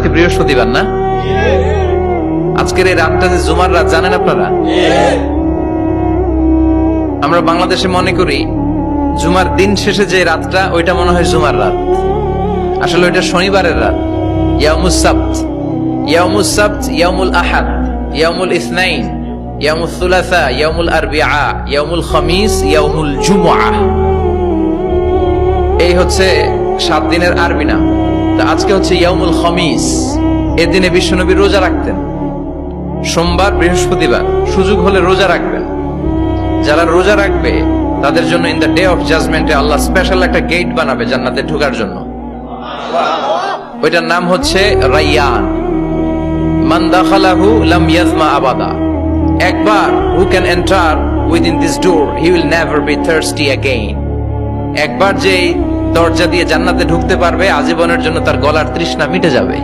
আজকে বৃহস্পতিবার না? আজকের এই রাতটা যে জুমার রাত জানেন আপনারা? আমরা বাংলাদেশে মনে করি জুমার দিন শেষে যে রাতটা ওইটা মনে হয় জুমার রাত, আসলে ওইটা শনিবারের রাত। ইয়াউমুস সাবত, ইয়াউমুস সাবত, ইয়াউমুল আহাদ, ইয়াউমুল ইসনাইন, ইয়াউমুল সুলাসা, ইয়াউমুল আরবিআ, ইয়াউমুল খামিস, ইয়াউমুল জুমআ। এই হচ্ছে 7 দিনের আরবি নাম। তা আজকে হচ্ছে ইয়াউমুল খামিস। এর দিনে বিশ্বনবী রোজা রাখতেন, সোমবার বৃহস্পতিবার সুযোগ হলে রোজা রাখবেন। যারা রোজা রাখবে তাদের জন্য ইন দ্য ডে অফ জাজমেন্টে আল্লাহ স্পেশাল একটা গেট বানাবে জান্নাতে ঢোকার জন্য। ওইটার নাম হচ্ছে রাইয়ান। মান দাখালাহু লাম ইয়াজমা আবাদা। একবার who can enter within this door he will never be thirsty again. একবার যে দরজা দিয়ে জান্নাতে ঢুকতে পারবে আজীবনের জন্য তার গলার তৃষ্ণা মিটে যাবে।